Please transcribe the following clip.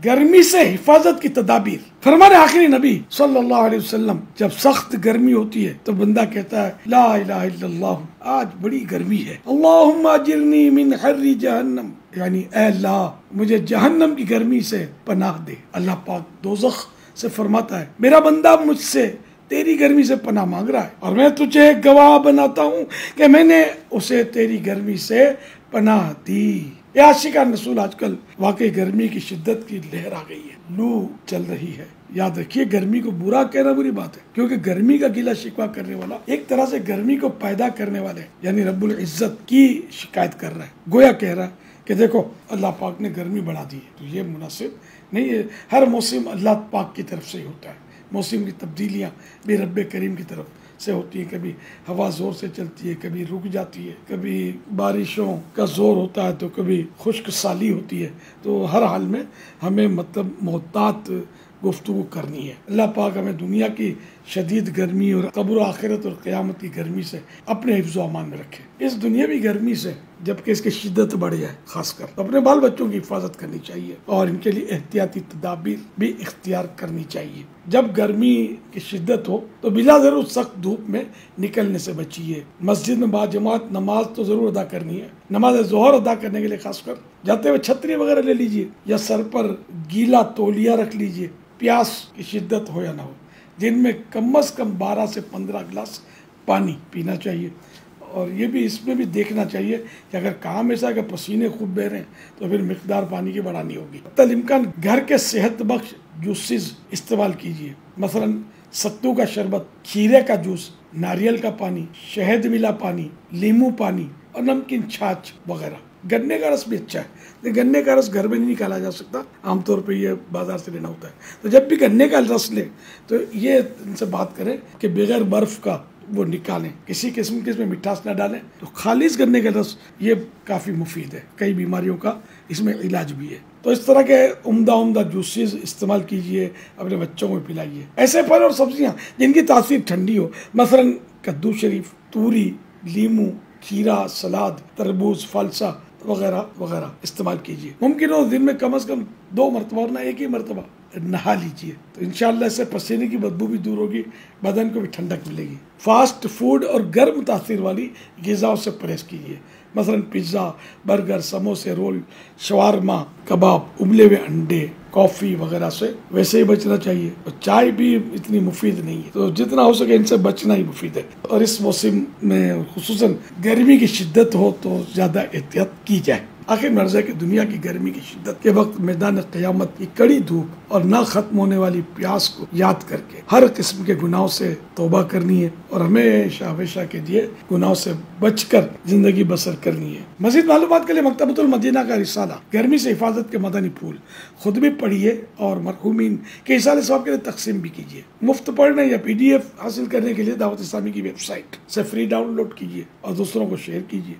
गर्मी से हिफाजत की तदाबीर। फरमाने आखिरी नबी सल्लल्लाहु अलैहि वसल्लम, जब सख्त गर्मी होती है तो बंदा कहता है ला इलाहा इल्लल्लाह, आज बड़ी गर्मी है, अल्लाहुम्मा अजिरनी मिन हर्रि जहन्नम, यानी ऐ अल्लाह मुझे जहन्नम की गर्मी से पनाह दे। अल्लाह पाक दोज़ख से फरमाता है मेरा बंदा मुझसे तेरी गर्मी से पनाह मांग रहा है और मैं तुझे गवाह बनाता हूँ कि मैंने उसे तेरी गर्मी से पनाह दी। ये आशिकान रसूल आजकल वाकई गर्मी की शिद्दत की लहर आ गई है, लू चल रही है। याद रखिए गर्मी को बुरा कहना बुरी बात है, क्योंकि गर्मी का गिला शिकवा करने वाला एक तरह से गर्मी को पैदा करने वाले यानी रब्बुल इज्जत की शिकायत कर रहा है। गोया कह रहा है कि देखो अल्लाह पाक ने गर्मी बढ़ा दी है, तो ये मुनासिब नहीं है। हर मौसम अल्लाह पाक की तरफ से ही होता है। मौसम की तब्दीलियाँ भी रब्बे करीम की तरफ से होती है। कभी हवा ज़ोर से चलती है, कभी रुक जाती है, कभी बारिशों का ज़ोर होता है तो कभी खुश्क साली होती है। तो हर हाल में हमें मतलब मोहतात गुफ्तगू करनी है। अल्लाह पाक हमें दुनिया की शदीद गर्मी और कब्र आखिरत और क़यामत की गर्मी से अपने हिफ्ज़ व अमान में रखे। इस दुनियावी गर्मी से जबकि इसकी शिद्दत बढ़ जाए खासकर तो अपने बाल बच्चों की हिफाजत करनी चाहिए और इनके लिए एहतियाती तदाबीर भी इख्तियार करनी चाहिए। जब गर्मी की शिद्दत हो तो बिला ज़रूर सख्त धूप में निकलने से बचिए। मस्जिद में बाजमात नमाज तो ज़रूर अदा करनी है। नमाज ज़ोहर अदा करने के लिए खासकर जाते हुए छतरी वगैरह ले लीजिए या सर पर गीला तौलिया रख लीजिए। प्यास की शिद्दत हो या ना हो, दिन में कम से कम 12 से 15 गिलास पानी पीना चाहिए। और ये भी इसमें भी देखना चाहिए कि अगर काम ऐसा है कि पसीने खूब बह रहे हैं तो फिर मिकदार पानी की बढ़ानी होगी। तलिमकान घर के सेहत बख्श जूसेस इस्तेमाल कीजिए, मसलन सत्तू का शरबत, खीरे का जूस, नारियल का पानी, शहद मिला पानी, नींबू पानी और नमकीन छाछ वगैरह। गन्ने का रस भी अच्छा है, लेकिन गन्ने का रस घर में नहीं निकाला जा सकता, आमतौर पे ये बाजार से लेना होता है। तो जब भी गन्ने का रस लें तो ये इनसे बात करें कि बगैर बर्फ़ का वो निकालें, किसी किस्म के इसमें मिठास ना डालें। तो खालिश गन्ने का रस ये काफ़ी मुफीद है, कई बीमारियों का इसमें इलाज भी है। तो इस तरह के उम्दा जूसेस इस्तेमाल कीजिए, अपने बच्चों को पिलाइए। ऐसे फल और सब्जियां जिनकी तासीर ठंडी हो, मसलन कद्दू शरीफ, तूरी, लीमू, खीरा, सलाद, तरबूज, फलसा वगैरह वगैरह इस्तेमाल कीजिए। मुमकिन हो दिन में कम से कम 2 मरतबा और ना एक ही मरतबा नहा लीजिए, तो इंशाअल्लाह इससे पसीने की बदबू भी दूर होगी, बदन को भी ठंडक मिलेगी। फास्ट फूड और गर्म तासीर वाली ग़िज़ाओं से परहेज़ कीजिए, मसलन पिज़्ज़ा, बर्गर, समोसे, रोल, शवारमा, कबाब, उबले हुए अंडे, कॉफ़ी वगैरह से वैसे ही बचना चाहिए। और चाय भी इतनी मुफीद नहीं है, तो जितना हो सके इनसे बचना ही मुफीद है। और इस मौसम में खुसूसन गर्मी की शिद्दत हो तो ज़्यादा एहतियात की जाए। आखिर मर्ज़ है कि दुनिया की गर्मी की शिद्दत के वक्त मैदान क़यामत की कड़ी धूप और ना ख़त्म होने वाली प्यास को याद करके हर किस्म के गुनाहों से तौबा करनी है और हमेशा हमेशा के लिए गुनाहों से बचकर ज़िंदगी बसर करनी है। मज़ीद मालूमात के लिए मकतबतुल मदीना का रिसाला गर्मी से हिफाजत के मदनी फूल खुद भी पढ़िए और मरहूमीन के इसाले सवाब के लिए तकसीम भी कीजिए। मुफ्त पढ़ने या PDF हासिल करने के लिए दावत इस्लामी की वेबसाइट से फ्री डाउनलोड कीजिए और दूसरों को शेयर कीजिए।